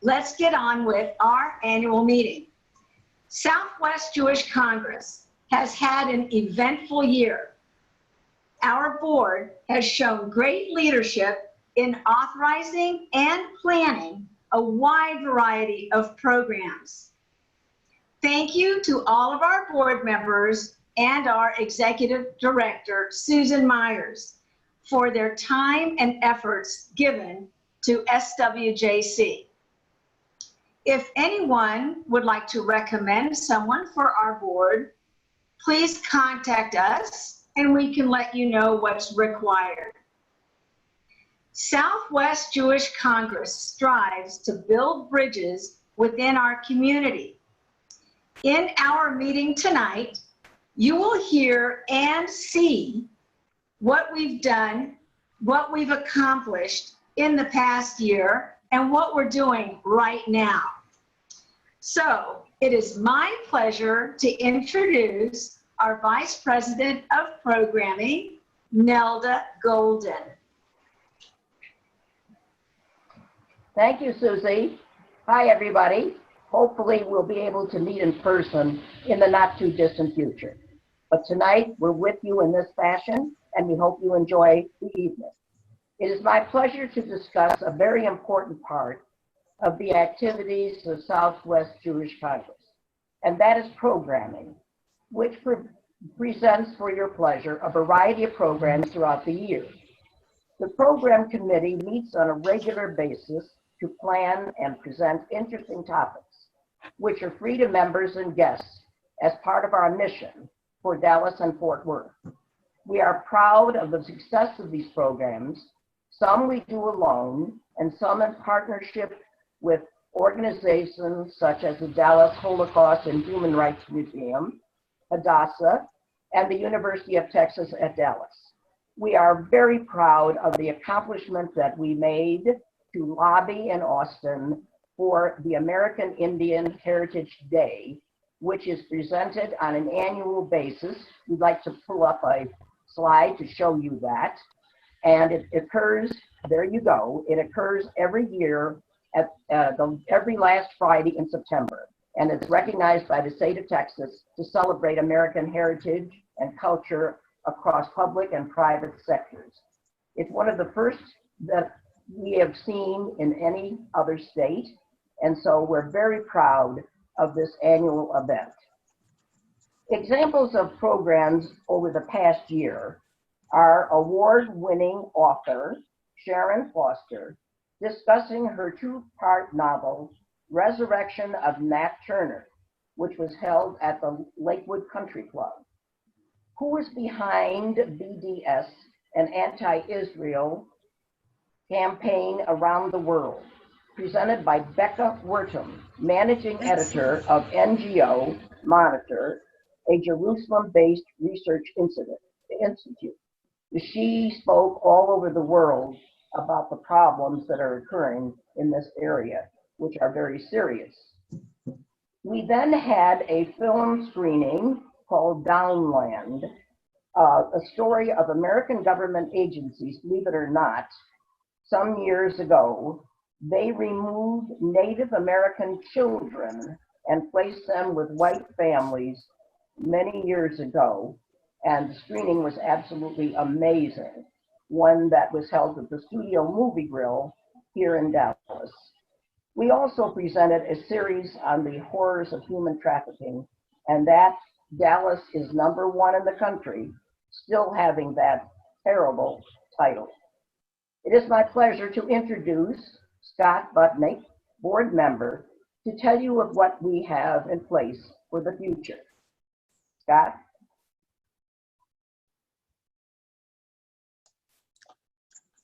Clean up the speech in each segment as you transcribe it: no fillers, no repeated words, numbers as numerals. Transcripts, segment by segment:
let's get on with our annual meeting. Southwest Jewish Congress has had an eventful year. Our board has shown great leadership in authorizing and planning a wide variety of programs. Thank you to all of our board members and our executive director, Susan Myers, for their time and efforts given to SWJC. If anyone would like to recommend someone for our board, please contact us and we can let you know what's required. Southwest Jewish Congress strives to build bridges within our community. In our meeting tonight, you will hear and see what we've done, what we've accomplished in the past year, and what we're doing right now. So it is my pleasure to introduce our Vice President of Programming, Nelda Golden. Thank you, Susie. Hi, everybody. Hopefully we'll be able to meet in person in the not too distant future. But tonight we're with you in this fashion and we hope you enjoy the evening. It is my pleasure to discuss a very important part of the activities of Southwest Jewish Congress, and that is programming, which presents for your pleasure a variety of programs throughout the year. The program committee meets on a regular basis to plan and present interesting topics, which are free to members and guests as part of our mission for Dallas and Fort Worth. We are proud of the success of these programs. Some we do alone, and some in partnership with organizations such as the Dallas Holocaust and Human Rights Museum, Hadassah, and the University of Texas at Dallas. We are very proud of the accomplishment that we made to lobby in Austin for the American Indian Heritage Day, which is presented on an annual basis. We'd like to pull up a slide to show you that. And it occurs, there you go, it occurs every year at every last Friday in September. And it's recognized by the state of Texas to celebrate American heritage and culture across public and private sectors. It's one of the first that we have seen in any other state. And so we're very proud of this annual event. Examples of programs over the past year are award-winning author Sharon Foster discussing her two-part novel, Resurrection of Nat Turner, which was held at the Lakewood Country Club. Who is behind BDS, an anti-Israel campaign around the world, presented by Becca Wertham, managing editor of NGO Monitor, a Jerusalem-based research institute. She spoke all over the world about the problems that are occurring in this area, which are very serious. We then had a film screening called Downland, a story of American government agencies, believe it or not. Some years ago, they removed Native American children and placed them with white families many years ago. And the screening was absolutely amazing. One that was held at the Studio Movie Grill here in Dallas. We also presented a series on the horrors of human trafficking, and that Dallas is #1 in the country, still having that terrible title. It is my pleasure to introduce Scott Butnick, board member, to tell you of what we have in place for the future. Scott?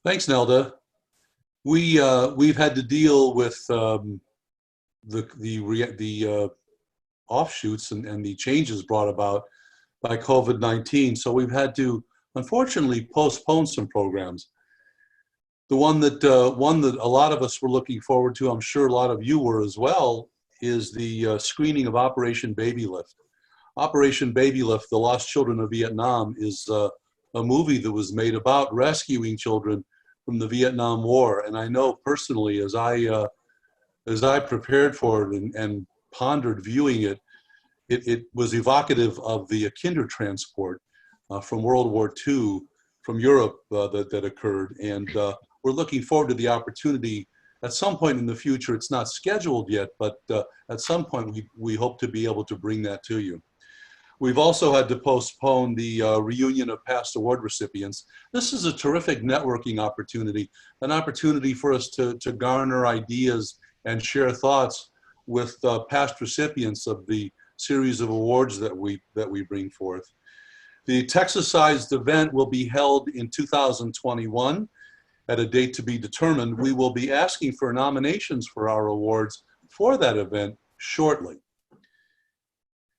Thanks, Nelda. We've had to deal with the offshoots and the changes brought about by COVID-19. So we've had to, unfortunately, postpone some programs. The one that a lot of us were looking forward to, I'm sure a lot of you were as well, is the screening of Operation Baby Lift. Operation Baby Lift, The Lost Children of Vietnam, is a movie that was made about rescuing children from the Vietnam War. And I know personally, as I as I prepared for it and pondered viewing it, it was evocative of the Kinder transport from World War II from Europe that occurred. And we're looking forward to the opportunity at some point in the future. It's not scheduled yet, but at some point we hope to be able to bring that to you. We've also had to postpone the reunion of past award recipients. This is a terrific networking opportunity, an opportunity for us to garner ideas and share thoughts with past recipients of the series of awards that we bring forth. The Texas-sized event will be held in 2021 at a date to be determined. We will be asking for nominations for our awards for that event shortly.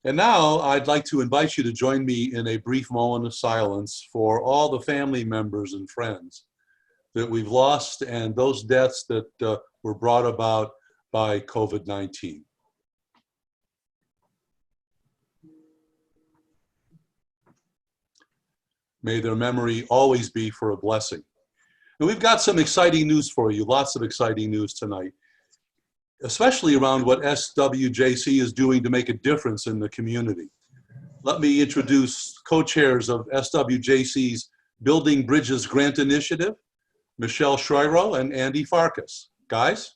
And now I'd like to invite you to join me in a brief moment of silence for all the family members and friends that we've lost and those deaths that were brought about by COVID-19. May their memory always be for a blessing. And we've got some exciting news for you, lots of exciting news tonight, especially around what SWJC is doing to make a difference in the community. Let me introduce co-chairs of SWJC's Building Bridges Grant Initiative, Michelle Schreiro and Andy Farkas. Guys?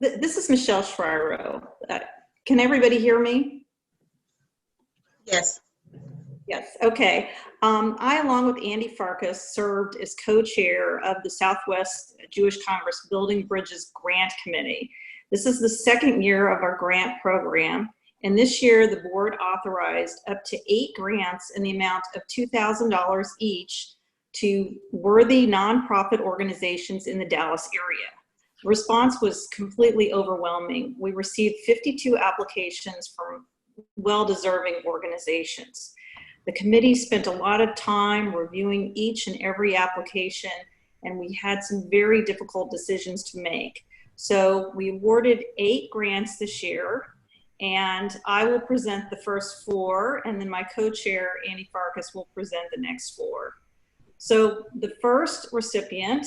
This is Michelle Schreiro. Can everybody hear me? Yes. Yes, okay. I, along with Andy Farkas, served as co-chair of the Southwest Jewish Congress Building Bridges Grant Committee. This is the second year of our grant program, and this year the board authorized up to 8 grants in the amount of $2,000 each to worthy nonprofit organizations in the Dallas area. The response was completely overwhelming. We received 52 applications from well-deserving organizations. The committee spent a lot of time reviewing each and every application, and we had some very difficult decisions to make. So we awarded 8 grants this year, and I will present the first 4, and then my co-chair, Andy Farkas, will present the next 4. So the first recipient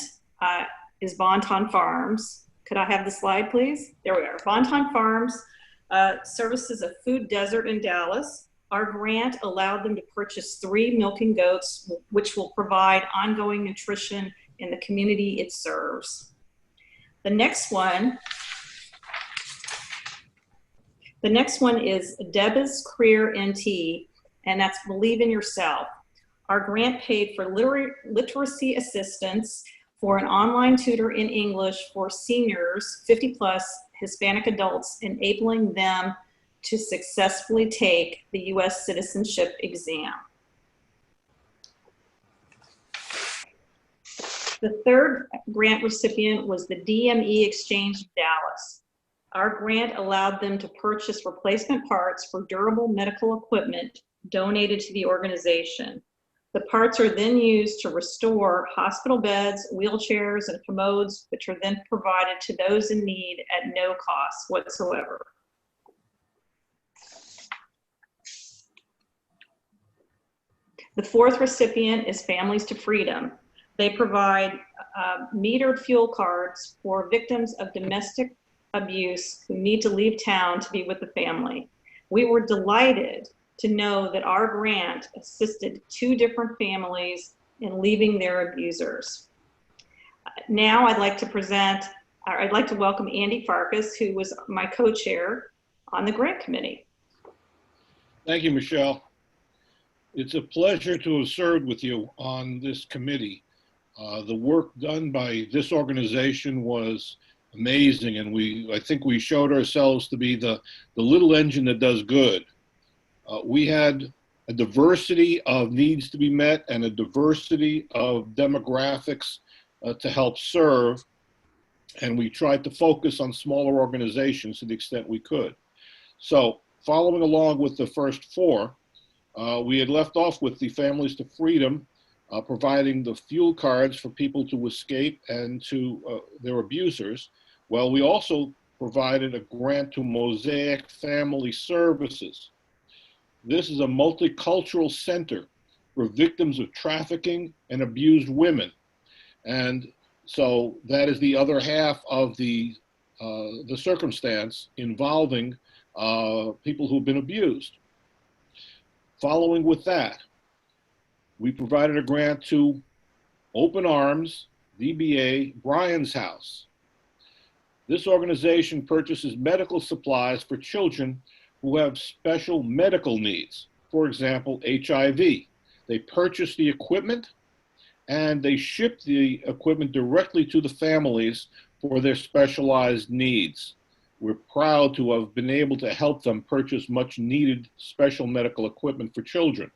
is Bonton Farms. Could I have the slide, please? There we are. Bonton Farms services a food desert in Dallas. Our grant allowed them to purchase 3 milking goats, which will provide ongoing nutrition in the community it serves. The next one is Deba's Career NT, and that's Believe in Yourself. Our grant paid for literacy assistance for an online tutor in English for seniors, 50+ Hispanic adults, enabling them to successfully take the U.S. citizenship exam. The third grant recipient was the DME Exchange of Dallas. Our grant allowed them to purchase replacement parts for durable medical equipment donated to the organization. The parts are then used to restore hospital beds, wheelchairs, and commodes, which are then provided to those in need at no cost whatsoever. The fourth recipient is Families to Freedom. They provide metered fuel cards for victims of domestic abuse who need to leave town to be with the family. We were delighted to know that our grant assisted 2 different families in leaving their abusers. Now I'd like to welcome Andy Farkas, who was my co-chair on the grant committee. Thank you, Michelle. It's a pleasure to have served with you on this committee. The work done by this organization was amazing, and I think we showed ourselves to be the little engine that does good. We had a diversity of needs to be met and a diversity of demographics to help serve, and we tried to focus on smaller organizations to the extent we could. So following along with the first 4, we had left off with the Families to Freedom, providing the fuel cards for people to escape and to their abusers. Well, we also provided a grant to Mosaic Family Services. This is a multicultural center for victims of trafficking and abused women. And so that is the other half of the circumstance involving people who've been abused. Following with that, we provided a grant to Open Arms, DBA Brian's House. This organization purchases medical supplies for children who have special medical needs, for example, HIV. They purchase the equipment and they ship the equipment directly to the families for their specialized needs. We're proud to have been able to help them purchase much needed special medical equipment for children.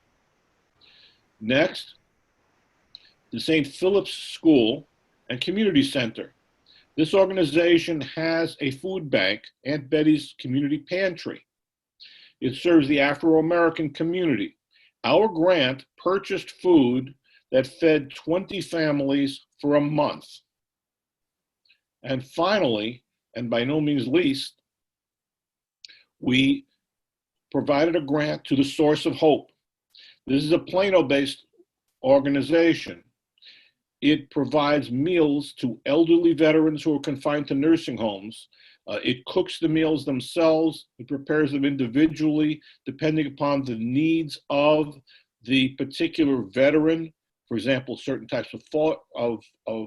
Next, the St. Philip's School and Community Center. This organization has a food bank, Aunt Betty's Community Pantry. It serves the Afro-American community. Our grant purchased food that fed 20 families for a month. And finally, and by no means least, we provided a grant to the Source of Hope. This is a Plano-based organization. It provides meals to elderly veterans who are confined to nursing homes. It cooks the meals themselves. It prepares them individually, depending upon the needs of the particular veteran. For example, certain types of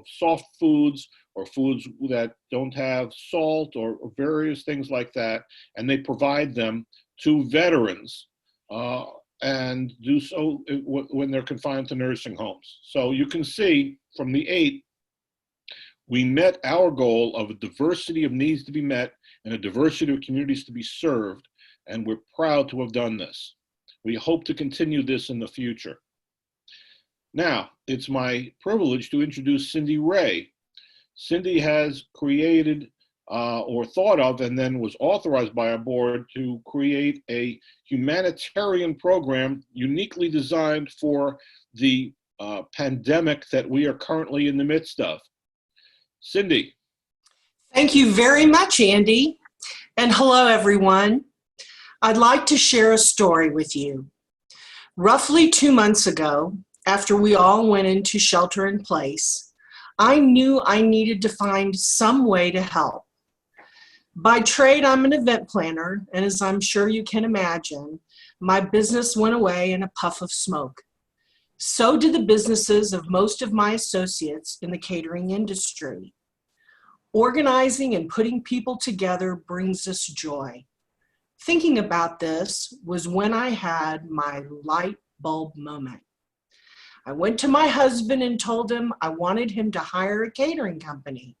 soft foods or foods that don't have salt or various things like that. And they provide them to veterans and do so when they're confined to nursing homes. So you can see from the 8, we met our goal of a diversity of needs to be met and a diversity of communities to be served, and we're proud to have done this. We hope to continue this in the future. Now, it's my privilege to introduce Cindy Ray. Cindy has created or thought of and then was authorized by our board to create a humanitarian program uniquely designed for the pandemic that we are currently in the midst of. Cindy. Thank you very much, Andy. And hello, everyone. I'd like to share a story with you. Roughly 2 months ago, after we all went into shelter in place, I knew I needed to find some way to help. By trade, I'm an event planner, and as I'm sure you can imagine, my business went away in a puff of smoke. So did the businesses of most of my associates in the catering industry. Organizing and putting people together brings us joy. Thinking about this was when I had my light bulb moment. I went to my husband and told him I wanted him to hire a catering company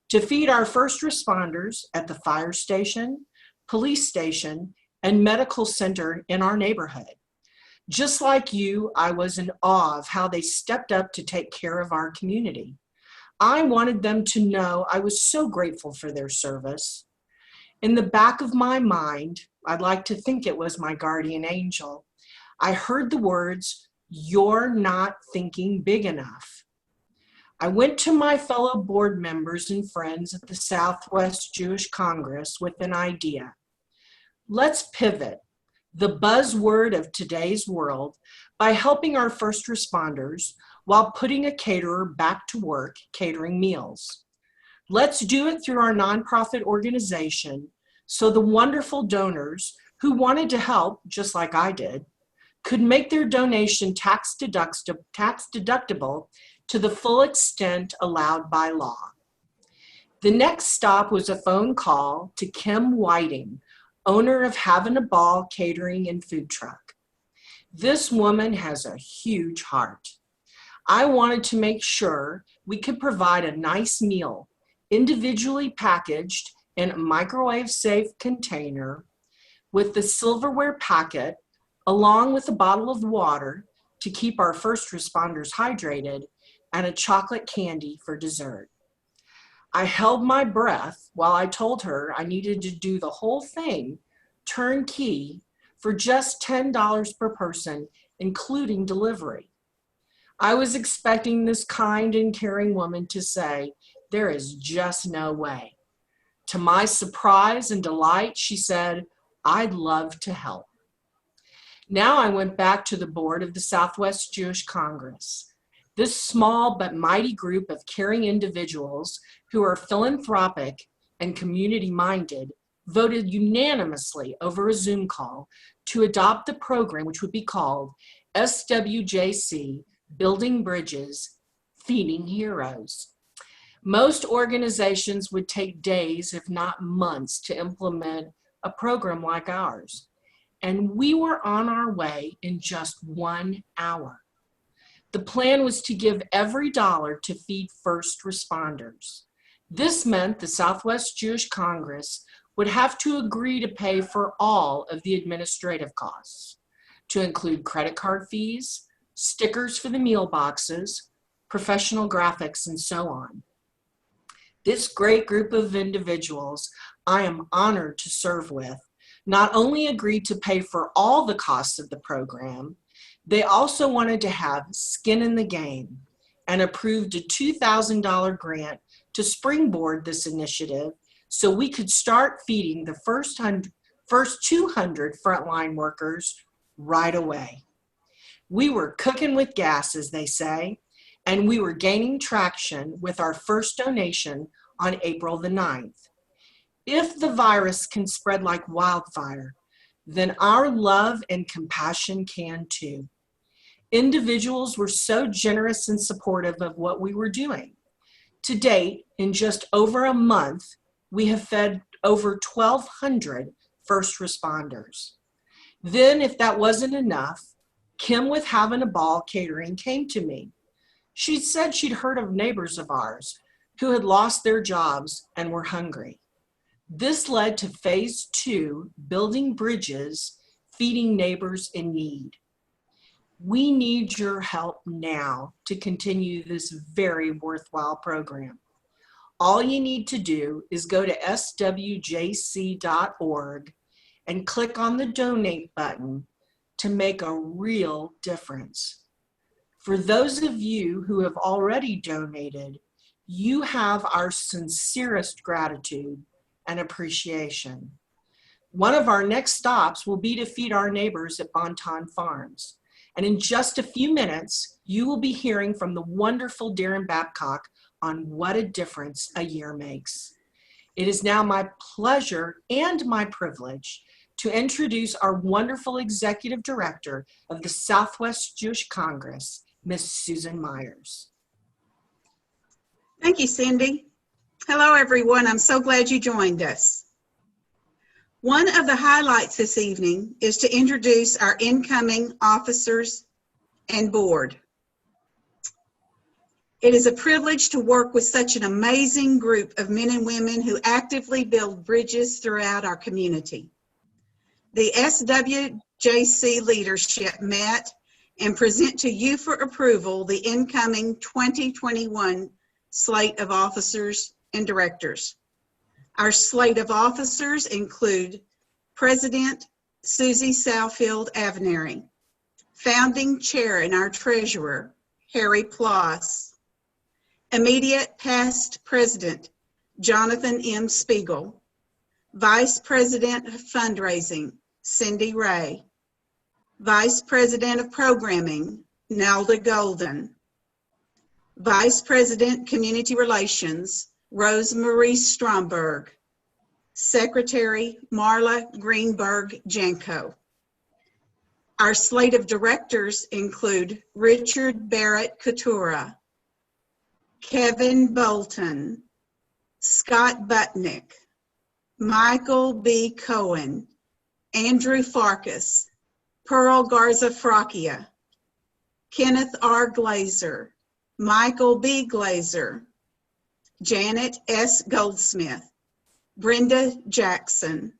to feed our first responders at the fire station, police station, and medical center in our neighborhood. Just like you, I was in awe of how they stepped up to take care of our community. I wanted them to know I was so grateful for their service. In the back of my mind, I'd like to think it was my guardian angel, I heard the words, "You're not thinking big enough." I went to my fellow board members and friends at the Southwest Jewish Congress with an idea. Let's pivot the buzzword of today's world by helping our first responders while putting a caterer back to work catering meals. Let's do it through our nonprofit organization so the wonderful donors who wanted to help, just like I did, could make their donation tax deductible to the full extent allowed by law. The next stop was a phone call to Kim Whiting, owner of Having a Ball Catering and Food Truck. This woman has a huge heart. I wanted to make sure we could provide a nice meal, individually packaged in a microwave-safe container with the silverware packet, along with a bottle of water to keep our first responders hydrated, and a chocolate candy for dessert. I held my breath while I told her I needed to do the whole thing turnkey for just $10 per person, including delivery. I was expecting this kind and caring woman to say, "There is just no way." To my surprise and delight, she said, "I'd love to help." Now I went back to the board of the Southwest Jewish Congress. This small but mighty group of caring individuals who are philanthropic and community-minded voted unanimously over a Zoom call to adopt the program, which would be called SWJC, Building Bridges, Feeding Heroes. Most organizations would take days, if not months, to implement a program like ours. And we were on our way in just 1 hour. The plan was to give every dollar to feed first responders. This meant the Southwest Jewish Congress would have to agree to pay for all of the administrative costs, to include credit card fees, stickers for the meal boxes, professional graphics, and so on. This great group of individuals I am honored to serve with not only agreed to pay for all the costs of the program, they also wanted to have skin in the game and approved a $2,000 grant to springboard this initiative so we could start feeding the first 200 frontline workers right away. We were cooking with gas, as they say, and we were gaining traction with our first donation on April the 9th. If the virus can spread like wildfire, then our love and compassion can too. Individuals were so generous and supportive of what we were doing. To date, in just over a month, we have fed over 1,200 first responders. Then, if that wasn't enough, Kim with Having a Ball Catering came to me. She said she'd heard of neighbors of ours who had lost their jobs and were hungry. This led to phase 2, Building Bridges, Feeding Neighbors in Need. We need your help now to continue this very worthwhile program. All you need to do is go to swjc.org and click on the donate button to make a real difference. For those of you who have already donated, you have our sincerest gratitude and appreciation. One of our next stops will be to feed our neighbors at Bonton Farms. And in just a few minutes, you will be hearing from the wonderful Darren Babcock on what a difference a year makes. It is now my pleasure and my privilege to introduce our wonderful Executive Director of the Southwest Jewish Congress, Ms. Susan Myers. Thank you, Cindy. Hello, everyone. I'm so glad you joined us. One of the highlights this evening is to introduce our incoming officers and board. It is a privilege to work with such an amazing group of men and women who actively build bridges throughout our community. The SWJC leadership met and present to you for approval the incoming 2021 slate of officers and directors. Our slate of officers include President Susie Southfield Avenary, founding chair and our treasurer, Harry Ploss, immediate past president, Jonathan M. Spiegel, vice president of fundraising, Cindy Ray, vice president of programming, Nelda Golden, vice president community relations, Rose Marie Stromberg, secretary, Marla Greenberg Janko. Our slate of directors include Richard Barrett Coutura, Kevin Bolton, Scott Butnick, Michael B. Cohen, Andrew Farkas, Pearl Garza Fracchia, Kenneth R. Glazer, Michael B. Glazer, Janet S. Goldsmith, Brenda Jackson,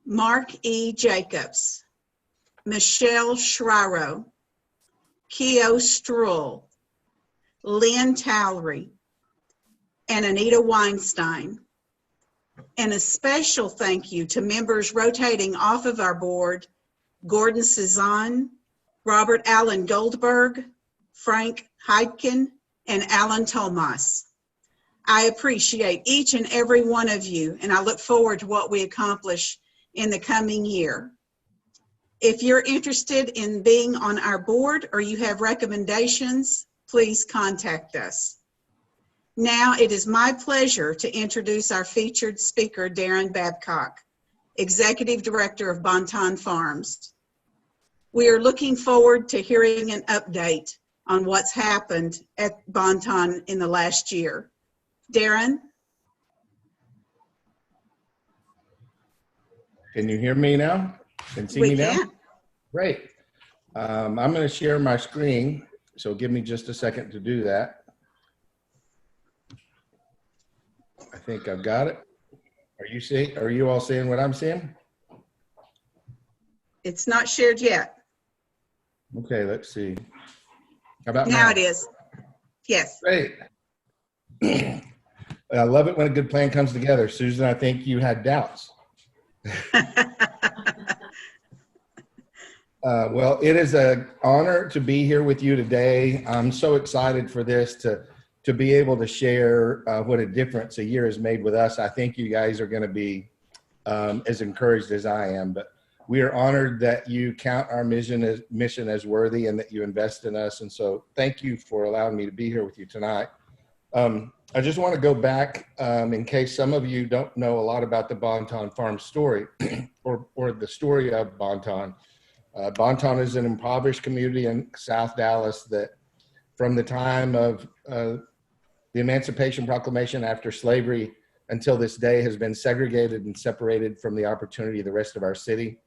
Mark E. Jacobs, Michelle Schraro, Keo Struhl, Lynn Tallery, and Anita Weinstein. And a special thank you to members rotating off of our board, Gordon Cezanne, Robert Allen Goldberg, Frank Heidken, and Alan Tomas. I appreciate each and every one of you, and I look forward to what we accomplish in the coming year. If you're interested in being on our board or you have recommendations, please contact us. Now it is my pleasure to introduce our featured speaker, Darren Babcock, Executive Director of Bonton Farms. We are looking forward to hearing an update on what's happened at Bonton in the last year. Darren? Can you hear me now? Can see me now? Great. I'm going to share my screen, so give me just a second to do that. I think I've got it. Are you all seeing what I'm seeing? It's not shared yet. Okay, let's see. How about Now it is. Yes. Great. I love it when a good plan comes together. Susan, I think you had doubts. Well, it is an honor to be here with you today. I'm so excited for this to be able to share what a difference a year has made with us. I think you guys are going to be as encouraged as I am, but we are honored that you count our mission as worthy and that you invest in us. And so thank you for allowing me to be here with you tonight. I just want to go back in case some of you don't know a lot about the Bonton Farm story or the story of Bonton. Bonton is an impoverished community in South Dallas that from the time of the Emancipation Proclamation after slavery until this day has been segregated and separated from the opportunity of the rest of our city.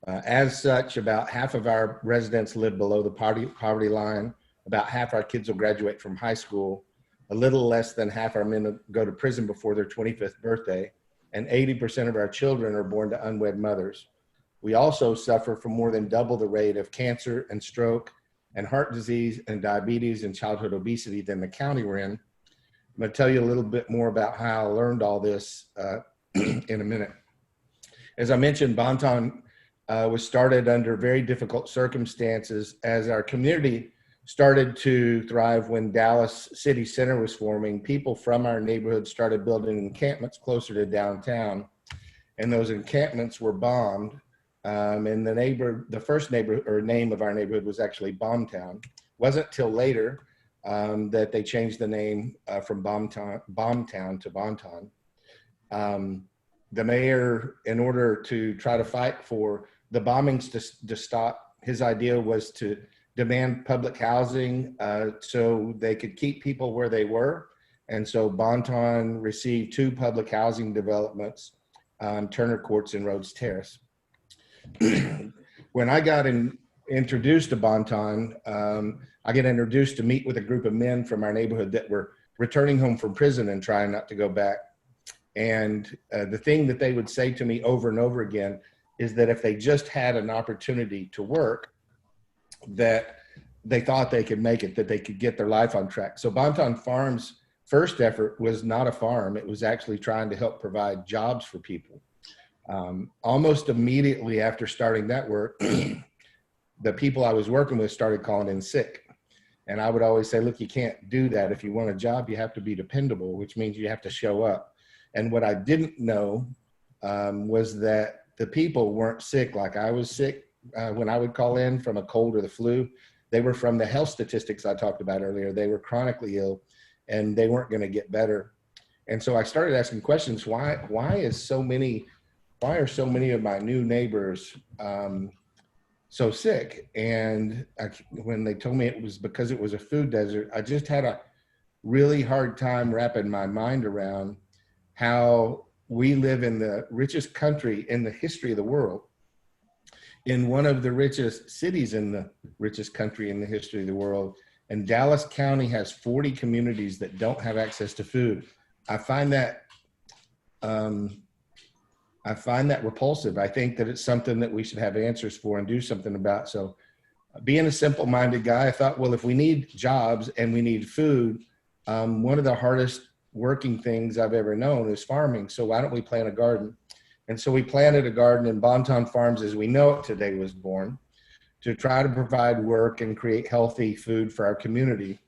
As such, about half of our residents live below the poverty line. About half our kids will graduate from high school. A little less than half our men go to prison before their 25th birthday. And 80% of our children are born to unwed mothers. We also suffer from more than double the rate of cancer and stroke and heart disease and diabetes and childhood obesity than the county we're in. I'm going to tell you a little bit more about how I learned all this in a minute. As I mentioned, Bonton was started under very difficult circumstances as our community started to thrive when Dallas City Center was forming. People from our neighborhood started building encampments closer to downtown, and those encampments were bombed. And the first name of our neighborhood was actually Bombtown. Wasn't till later that they changed the name from Bombtown to Bonton. The mayor, in order to try to fight for the bombings to stop, his idea was to demand public housing so they could keep people where they were. And so Bonton received 2 public housing developments, Turner Courts and Rhodes Terrace. When I got introduced to Bonton, I got introduced to meet with a group of men from our neighborhood that were returning home from prison and trying not to go back. And the thing that they would say to me over and over again is that if they just had an opportunity to work, that they thought they could make it, that they could get their life on track. So Bonton Farms' first effort was not a farm. It was actually trying to help provide jobs for people. Almost immediately after starting that work, the people I was working with started calling in sick. And I would always say, look, you can't do that. If you want a job, you have to be dependable, which means you have to show up. And what I didn't know was that the people weren't sick like I was sick when I would call in from a cold or the flu. They were from the health statistics I talked about earlier. They were chronically ill and they weren't going to get better. And so I started asking questions. Why are so many of my new neighbors so sick? And when they told me it was because it was a food desert, I just had a really hard time wrapping my mind around how we live in the richest country in the history of the world, in one of the richest cities in the richest country in the history of the world. And Dallas County has 40 communities that don't have access to food. I find that repulsive. I think that it's something that we should have answers for and do something about. So being a simple-minded guy, I thought, well, if we need jobs and we need food, one of the hardest working things I've ever known is farming. So why don't we plant a garden? And so we planted a garden, and Bonton Farms as we know it today was born to try to provide work and create healthy food for our community.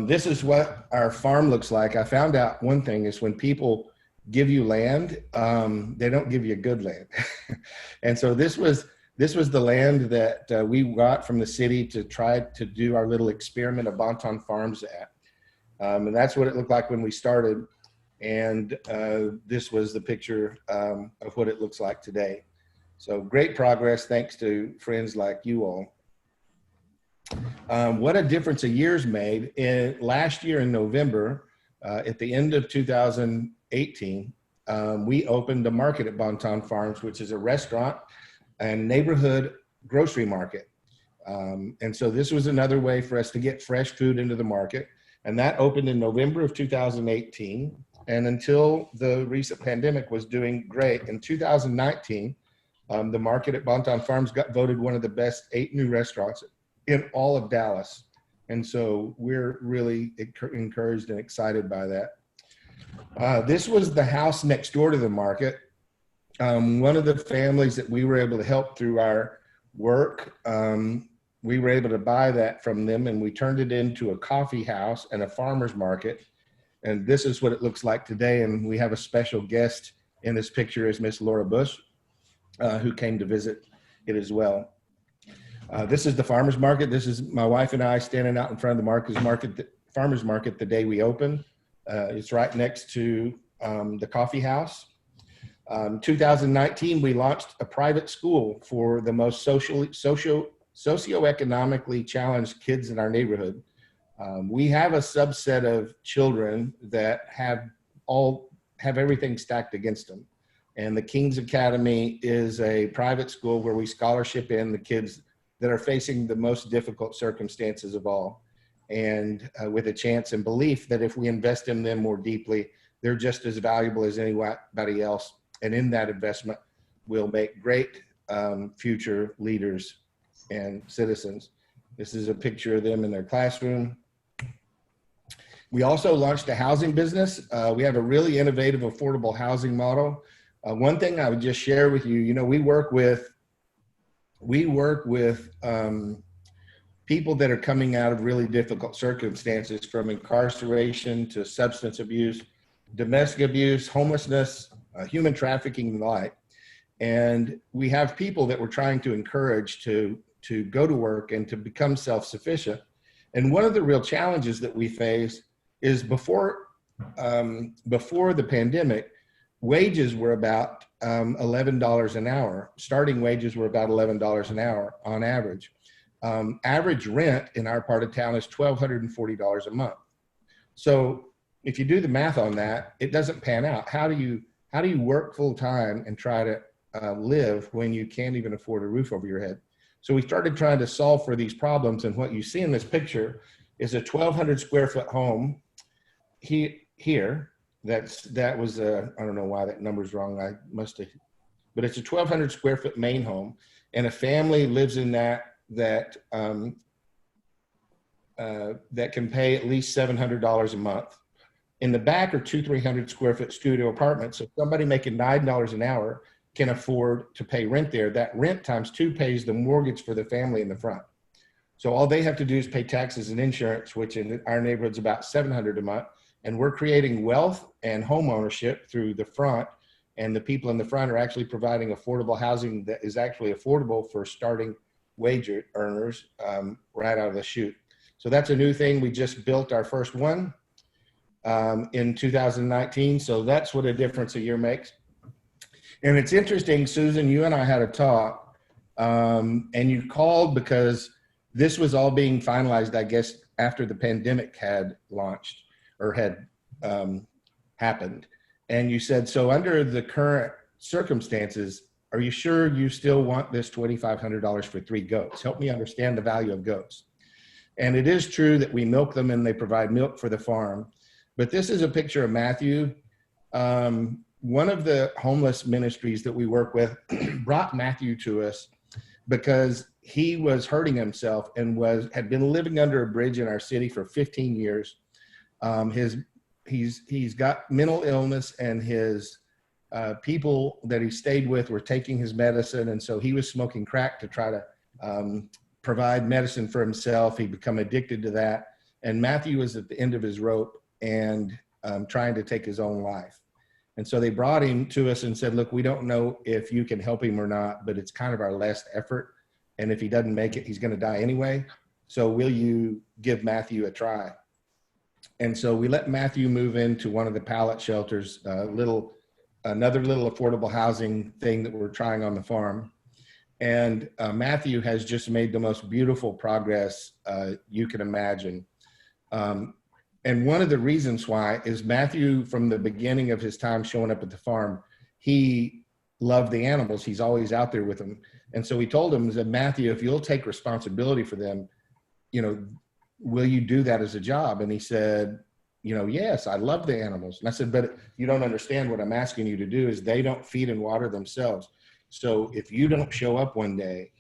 This is what our farm looks like. I found out one thing is when people give you land, they don't give you good land. And so this was This was the land that we got from the city to try to do our little experiment of Bonton Farms at. And that's what it looked like when we started. And this was the picture of what it looks like today. So great progress thanks to friends like you all. What a difference a year's made. Last year in November, at the end of 2018, we opened a market at Bonton Farms, which is a restaurant and neighborhood grocery market. And so this was another way for us to get fresh food into the market. And that opened in November of 2018. And until the recent pandemic was doing great. In 2019, the market at Bonton Farms got voted one of the best 8 new restaurants in all of Dallas. And so we're really encouraged and excited by that. This was the house next door to the market. One of the families that we were able to help through our work, we were able to buy that from them, and we turned it into a coffee house and a farmer's market. And this is what it looks like today. And we have a special guest in this picture is Miss Laura Bush, who came to visit it as well. This is the farmer's market. This is my wife and I standing out in front of the farmer's market the day we opened. It's right next to the coffee house. 2019, we launched a private school for the most socioeconomically challenged kids in our neighborhood. We have a subset of children that have everything stacked against them. And the King's Academy is a private school where we scholarship in the kids that are facing the most difficult circumstances of all. And with a chance and belief that if we invest in them more deeply, they're just as valuable as anybody else. And in that investment, we'll make great future leaders and citizens. This is a picture of them in their classroom. We also launched a housing business. We have a really innovative, affordable housing model. One thing I would just share with you, you know, we work with people that are coming out of really difficult circumstances, from incarceration to substance abuse, domestic abuse, homelessness, human trafficking, and the like. And we have people that we're trying to encourage to go to work and to become self-sufficient. And one of the real challenges that we face is before the pandemic, wages were about $11 an hour. Starting wages were about $11 an hour on average. Average rent in our part of town is $1,240 a month. So if you do the math on that, it doesn't pan out. How do you work full time and try to live when you can't even afford a roof over your head? So we started trying to solve for these problems. And what you see in this picture is a 1,200 square foot home here. That was I don't know why that number's wrong. I must have, but it's a 1,200 square foot main home, and a family lives in that can pay at least $700 a month. In the back are 300 square foot studio apartments. So somebody making $9 an hour can afford to pay rent there. That rent times 2 pays the mortgage for the family in the front. So all they have to do is pay taxes and insurance, which in our neighborhood's about $700 a month. And we're creating wealth and home ownership through the front. And the people in the front are actually providing affordable housing that is actually affordable for starting wage earners right out of the chute. So that's a new thing. We just built our first one in 2019. So that's what a difference a year makes. And it's interesting, Susan, you and I had a talk, and you called because this was all being finalized, I guess, after the pandemic had launched or had happened. And you said, so under the current circumstances, are you sure you still want this $2,500 for 3 goats? Help me understand the value of goats. And it is true that we milk them and they provide milk for the farm. But this is a picture of Matthew. One of the homeless ministries that we work with brought Matthew to us because he was hurting himself and had been living under a bridge in our city for 15 years. He's got mental illness, and his people that he stayed with were taking his medicine, and so he was smoking crack to try to provide medicine for himself. He'd become addicted to that, and Matthew was at the end of his rope and trying to take his own life. And so they brought him to us and said, look, we don't know if you can help him or not, but it's kind of our last effort. And if he doesn't make it, he's going to die anyway. So will you give Matthew a try? And so we let Matthew move into one of the pallet shelters, another little affordable housing thing that we're trying on the farm. And Matthew has just made the most beautiful progress you can imagine. And one of the reasons why is Matthew, from the beginning of his time showing up at the farm, he loved the animals. He's always out there with them. And so we told him, that Matthew, if you'll take responsibility for them, will you do that as a job? And he said, yes, I love the animals. And I said, but you don't understand what I'm asking you to do is they don't feed and water themselves. So if you don't show up one day,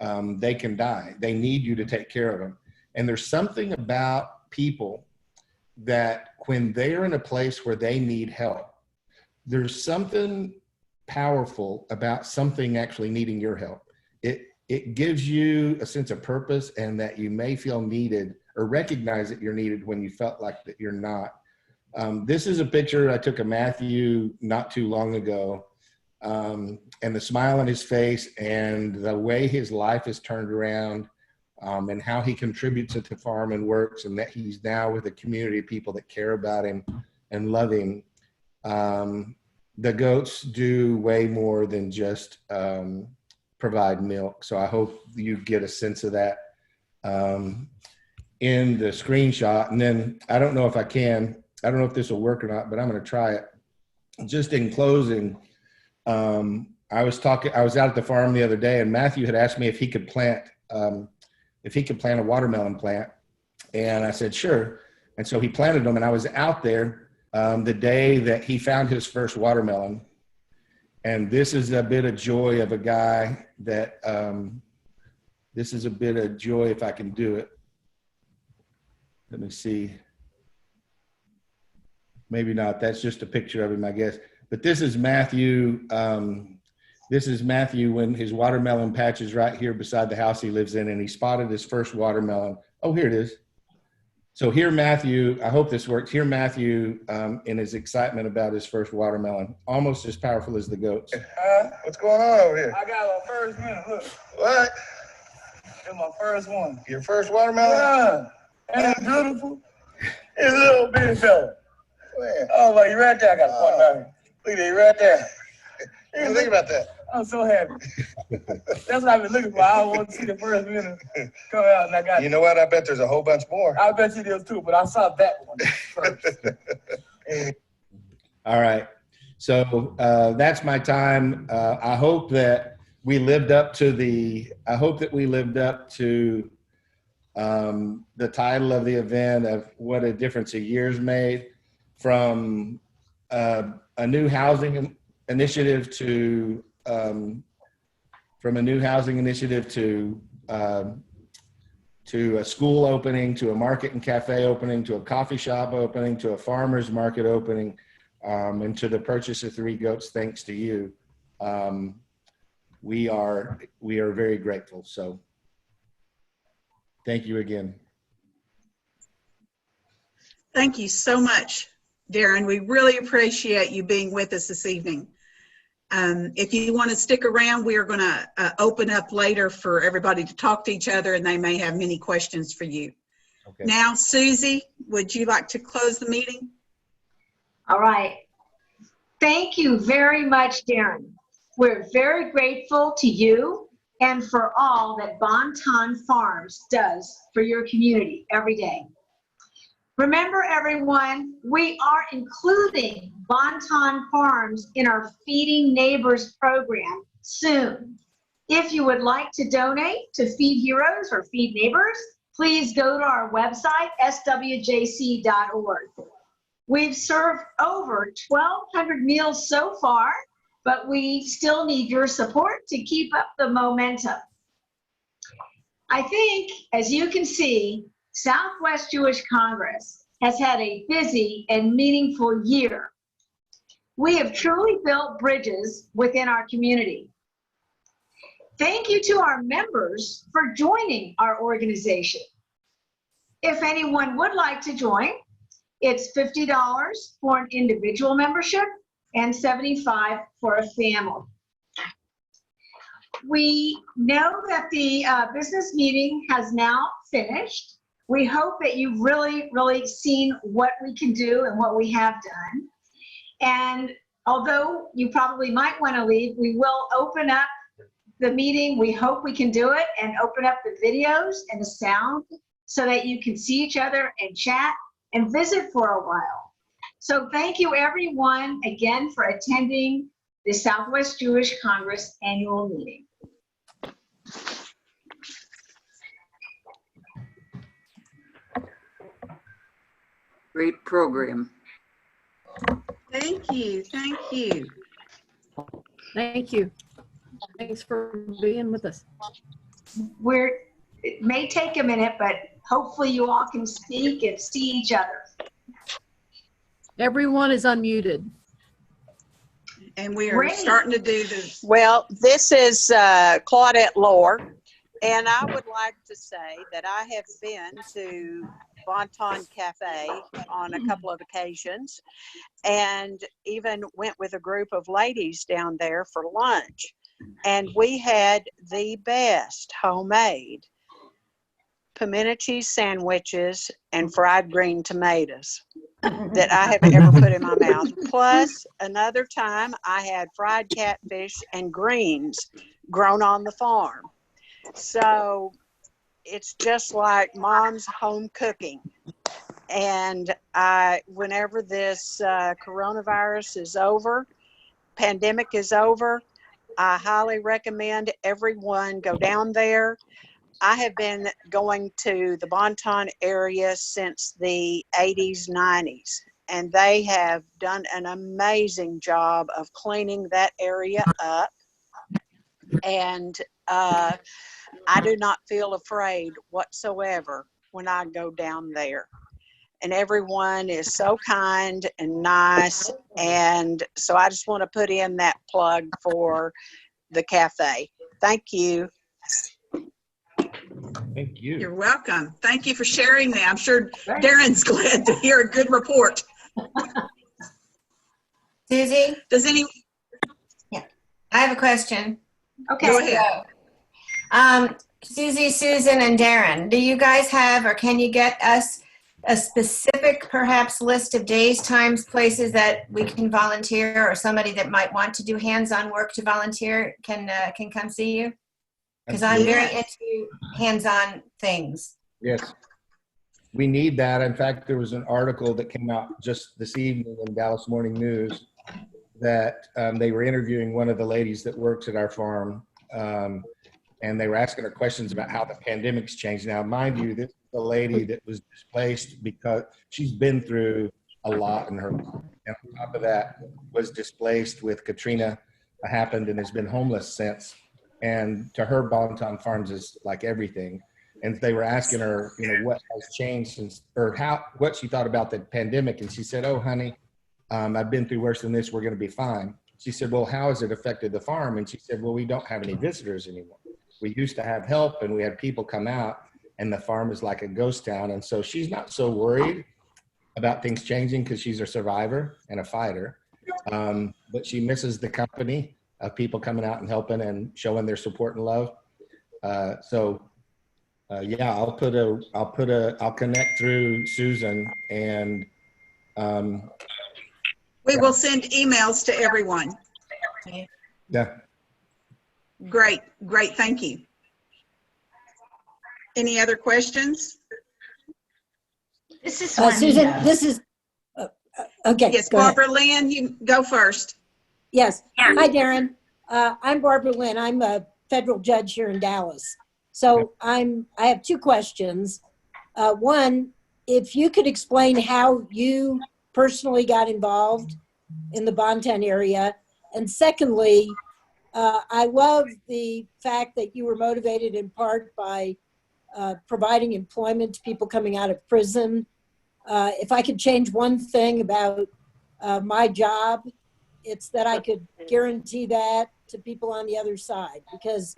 they can die. They need you to take care of them. And there's something about people that when they're in a place where they need help, there's something powerful about something actually needing your help. It gives you a sense of purpose and that you may feel needed or recognize that you're needed when you felt like that you're not. This is a picture I took of Matthew not too long ago, and the smile on his face and the way his life is turned around, and how he contributes at the farm and works, and that he's now with a community of people that care about him and love him. The goats do way more than just provide milk. So I hope you get a sense of that in the screenshot. And then I don't know if I don't know if this will work or not, but I'm going to try it. Just in closing, I was out at the farm the other day, and Matthew had asked me if he could plant a watermelon plant. And I said, sure. And so he planted them, and I was out there the day that he found his first watermelon. And this is a bit of joy of a guy that, this is a bit of joy if I can do it. Let me see. Maybe not. That's just a picture of him, I guess. But this is Matthew. This is Matthew when his watermelon patch is right here beside the house he lives in, and he spotted his first watermelon. Oh, here it is. So here Matthew, I hope this works. Here Matthew in his excitement about his first watermelon, almost as powerful as the goats. What's going on over here? I got my first one. Look, What? it's my first one. Your first watermelon? Yeah, ain't it beautiful? It's a little bitty fella. Where? Oh, like you right there. I got a point down here. Look at that, right there. What do you think about that? I'm so happy. That's what I've been looking for. I want to see the first one come out, and I got You know what? I bet there's a whole bunch more. I bet you there's too, but I saw that one first. All right. So that's my time. I hope that we lived up to the title of the event of what a difference a year's made, from a new housing initiative to to a school opening, to a market and cafe opening, to a coffee shop opening, to a farmer's market opening, and to the purchase of 3 goats, thanks to you. We are very grateful. So thank you again. Thank you so much, Darren. We really appreciate you being with us this evening. If you want to stick around, we are going to open up later for everybody to talk to each other, and they may have many questions for you. Okay. Now, Susie, would you like to close the meeting? All right. Thank you very much, Darren. We're very grateful to you and for all that Bonton Farms does for your community every day. Remember, everyone, we are including Bonton Farms in our Feeding Neighbors program soon. If you would like to donate to Feed Heroes or Feed Neighbors, please go to our website, SWJC.org. We've served over 1,200 meals so far, but we still need your support to keep up the momentum. I think, as you can see, Southwest Jewish Congress has had a busy and meaningful year. We have truly built bridges within our community. Thank you to our members for joining our organization. If anyone would like to join, it's $50 for an individual membership and $75 for a family. We know that the business meeting has now finished. We hope that you've really seen what we can do and what we have done. And although you probably might want to leave, we will open up the meeting. We hope we can do it and open up the videos and the sound so that you can see each other and chat and visit for a while. So thank you everyone again for attending the Southwest Jewish Congress annual meeting. Great program. Thank you. Thank you. Thank you. Thanks for being with us. It may take a minute, but hopefully you all can speak and see each other. Everyone is unmuted. And we are Great. starting to do this. Well, this is Claudette Lohr, and I would like to say that I have been to Bonton Cafe on a couple of occasions and even went with a group of ladies down there for lunch. And we had the best homemade pimento cheese sandwiches and fried green tomatoes that I have ever put in my mouth. Plus, another time I had fried catfish and greens grown on the farm. So it's just like mom's home cooking. And whenever this coronavirus is over, pandemic is over, I highly recommend everyone go down there. I have been going to the Bonton area since the 80s, 90s, and they have done an amazing job of cleaning that area up. And I do not feel afraid whatsoever when I go down there. And everyone is so kind and nice. And so I just want to put in that plug for the cafe. Thank you. Thank you. You're welcome. Thank you for sharing that. I'm sure Darren's glad to hear a good report. Susie? Does any? Yeah, I have a question. Okay. Go ahead. Susie, Susan, and Darren, do you guys have, or can you get us a specific, perhaps, list of days, times, places that we can volunteer, or somebody that might want to do hands-on work to volunteer can come see you? Because I'm very into hands-on things. Yes. We need that. In fact, there was an article that came out just this evening in Dallas Morning News that they were interviewing one of the ladies that works at our farm. And they were asking her questions about how the pandemic's changed. Now, mind you, this is a lady that was displaced because she's been through a lot in her life. And on top of that, was displaced with Katrina happened and has been homeless since. And to her, Bonton Farms is like everything. And they were asking her, you know, what has changed since, or what she thought about the pandemic. And she said, oh, honey, I've been through worse than this. We're going to be fine. She said, well, how has it affected the farm? And she said, well, we don't have any visitors anymore. We used to have help and we had people come out, and the farm is like a ghost town. And so she's not so worried about things changing because she's a survivor and a fighter. But she misses the company of people coming out and helping and showing their support and love. Yeah, I'll connect through Susan, and we will send emails to everyone. yeah. Great, thank you. Any other questions? This is Susan, this is, okay. Yes, go ahead. Barbara Lynn, you go first. Yes. Hi, Darren. I'm Barbara Lynn. I'm a federal judge here in Dallas. So I have two questions. One, if you could explain how you personally got involved in the Bonton area. And secondly, I love the fact that you were motivated in part by providing employment to people coming out of prison. If I could change one thing about my job, it's that I could guarantee that to people on the other side, because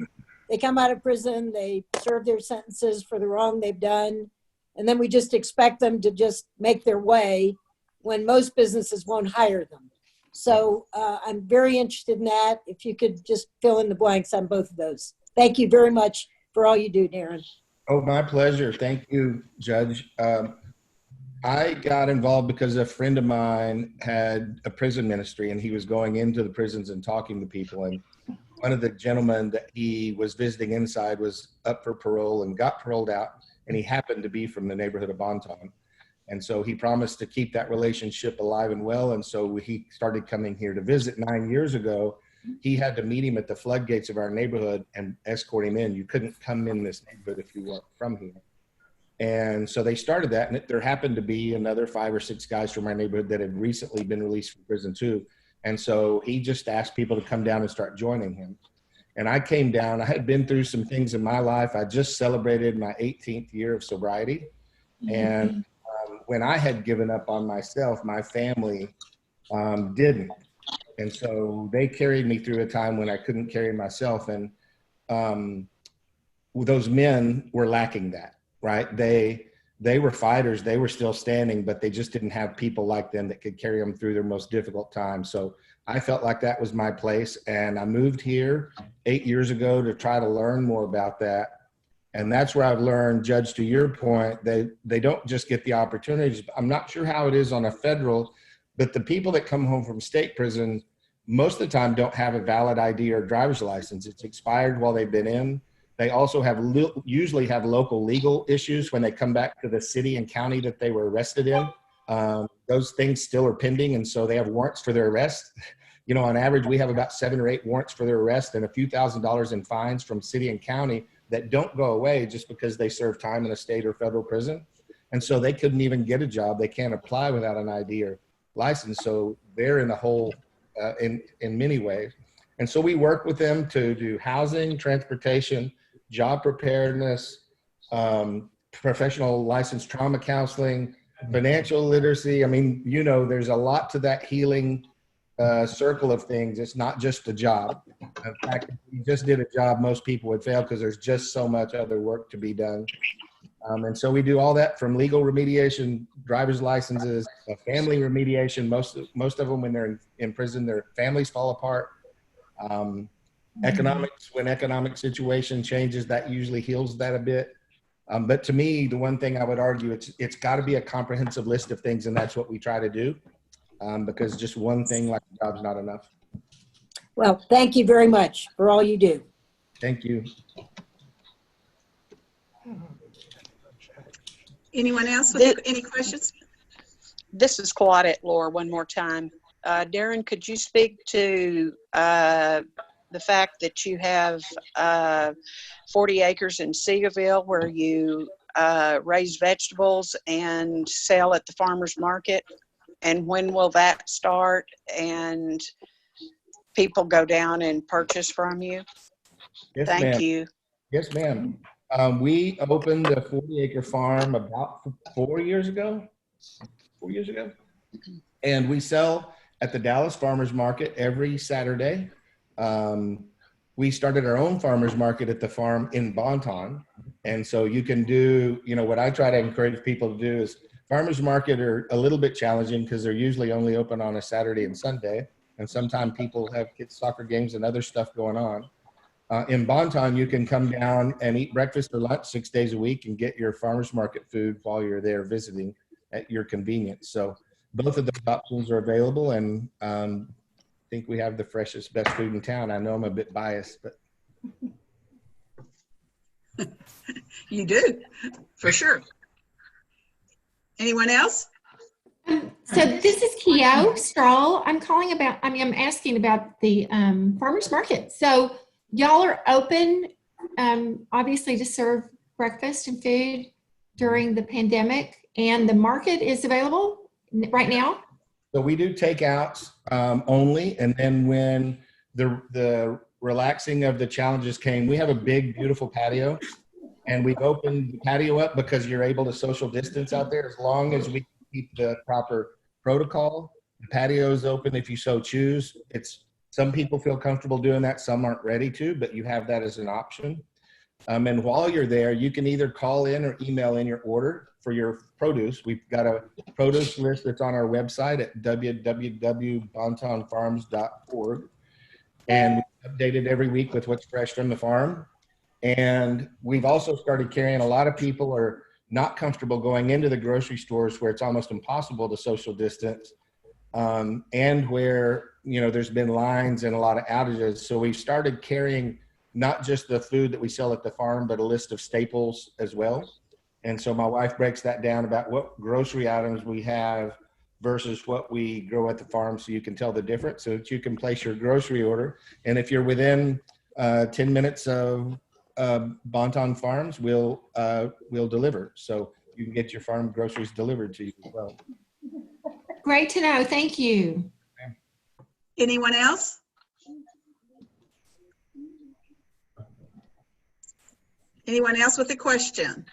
they come out of prison, they serve their sentences for the wrong they've done, and then we just expect them to just make their way when most businesses won't hire them. So I'm very interested in that. If you could just fill in the blanks on both of those. Thank you very much for all you do, Darren. Oh, my pleasure. Thank you, Judge. I got involved because a friend of mine had a prison ministry, and he was going into the prisons and talking to people. And one of the gentlemen that he was visiting inside was up for parole and got paroled out, and he happened to be from the neighborhood of Bonton. And so he promised to keep that relationship alive and well. And so he started coming here to visit 9 years ago. He had to meet him at the floodgates of our neighborhood and escort him in. You couldn't come in this neighborhood if you weren't from here. And so they started that, and there happened to be another 5 or 6 guys from our neighborhood that had recently been released from prison too. And so he just asked people to come down and start joining him. And I came down. I had been through some things in my life. I just celebrated my 18th year of sobriety. And when I had given up on myself, my family didn't. And so they carried me through a time when I couldn't carry myself. And those men were lacking that. Right? They were fighters. They were still standing, but they just didn't have people like them that could carry them through their most difficult time. So I felt like that was my place. And I moved here 8 years ago to try to learn more about that. And that's where I've learned, Judge, to your point, they don't just get the opportunities. I'm not sure how it is on a federal, but the people that come home from state prison, most of the time don't have a valid ID or driver's license. It's expired while they've been in. They also usually have local legal issues when they come back to the city and county that they were arrested in. Those things still are pending, and so they have warrants for their arrest. You know, on average, we have about 7 or 8 warrants for their arrest and a few $1,000s in fines from city and county that don't go away just because they serve time in a state or federal prison. And so they couldn't even get a job. They can't apply without an ID or license. So they're in a hole in many ways. And so we work with them to do housing, transportation, job preparedness, professional licensed trauma counseling, financial literacy. I mean, you know, there's a lot to that healing circle of things. It's not just a job. In fact, if you just did a job, most people would fail because there's just so much other work to be done. And so we do all that from legal remediation, driver's licenses, family remediation. Most of them, when they're in prison, their families fall apart. Economics, when economic situation changes, that usually heals that a bit. But to me, the one thing I would argue, it's got to be a comprehensive list of things, and that's what we try to do, because just one thing like a job's not enough. Well, thank you very much for all you do. Thank you. Anyone else with any questions? This is Claudette Lohr one more time. Darren, could you speak to the fact that you have 40 acres in Seagoville where you raise vegetables and sell at the farmer's market? And when will that start and people go down and purchase from you? Yes, Thank ma'am. you. Yes, ma'am. We opened a 40-acre farm about 4 years ago. 4 years ago. And we sell at the Dallas Farmers Market every Saturday. We started our own farmers market at the farm in Bonton. And so you can do, you know, what I try to encourage people to do is farmers market are a little bit challenging because they're usually only open on a Saturday and Sunday. And sometimes people have kids' soccer games and other stuff going on. In Bonton, you can come down and eat breakfast or lunch 6 days a week and get your farmers market food while you're there visiting at your convenience. So both of those options are available, and I think we have the freshest, best food in town. I know I'm a bit biased, but. You do, for sure. Anyone else? So this is Keo Stroll. I'm asking about the farmer's market. So y'all are open, obviously, to serve breakfast and food during the pandemic, and the market is available right now? So we do takeouts only, and then when the relaxing of the challenges came, we have a big, beautiful patio, and we've opened the patio up because you're able to social distance out there as long as we keep the proper protocol. The patio is open if you so choose. Some people feel comfortable doing that, some aren't ready to, but you have that as an option. And while you're there, you can either call in or email in your order for your produce. We've got a produce list that's on our website at www.bontonfarms.org. And we update it every week with what's fresh from the farm. And we've also started carrying, a lot of people are not comfortable going into the grocery stores where it's almost impossible to social distance, and where, you know, there's been lines and a lot of outages. So we've started carrying not just the food that we sell at the farm, but a list of staples as well. And so my wife breaks that down about what grocery items we have versus what we grow at the farm, so you can tell the difference, so that you can place your grocery order. And if you're within 10 minutes of Bonton Farms, we'll deliver. So you can get your farm groceries delivered to you as well. Great to know. Thank you. Anyone else? Anyone else with a question?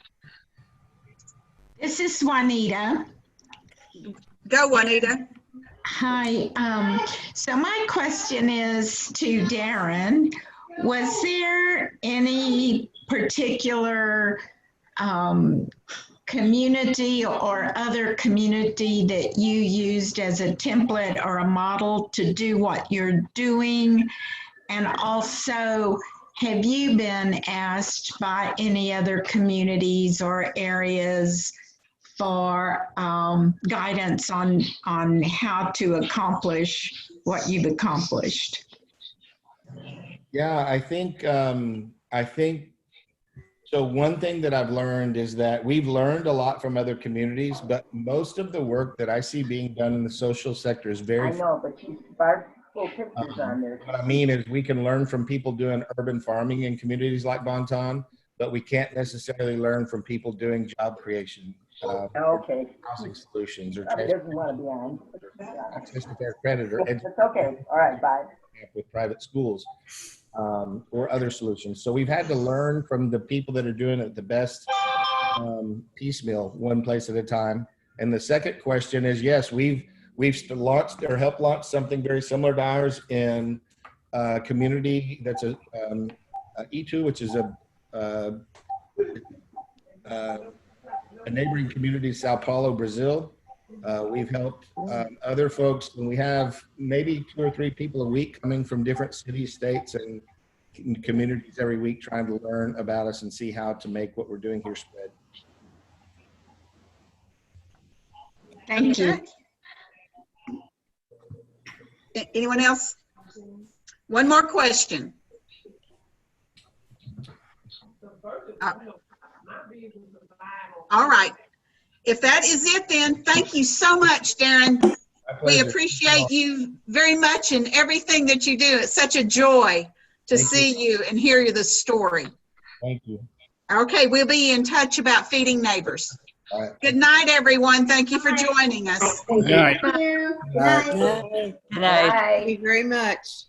This is Juanita. Go, Juanita. Hi. So my question is to Darren. Was there any particular community or other community that you used as a template or a model to do what you're doing? And also, have you been asked by any other communities or areas for guidance on how to accomplish what you've accomplished? Yeah, I think so. One thing that I've learned is that we've learned a lot from other communities, but most of the work that I see being done in the social sector is very. I know, but she's got full pictures on there. What I mean is we can learn from people doing urban farming in communities like Bonton, but we can't necessarily learn from people doing job creation. Okay. Housing solutions or Doesn't want to be on. access to fair credit or It's okay. All right, bye. with private schools, or other solutions. So we've had to learn from the people that are doing it the best, piecemeal, one place at a time. And the second question is, yes, we've launched or helped launch something very similar to ours in a community that's a E2, which is a neighboring community, Sao Paulo, Brazil. We've helped other folks, and we have maybe 2 or 3 people a week coming from different cities, states, and communities every week, trying to learn about us and see how to make what we're doing here spread. Thank you. Anyone else? One more question. All right. If that is it, then thank you so much, Darren. We appreciate you very much and everything that you do. It's such a joy to see you and hear the story. Thank you. Okay, we'll be in touch about feeding neighbors. All right. Good night, everyone. Thank you for joining us. Good night. Good Good night. Bye. Thank you very much.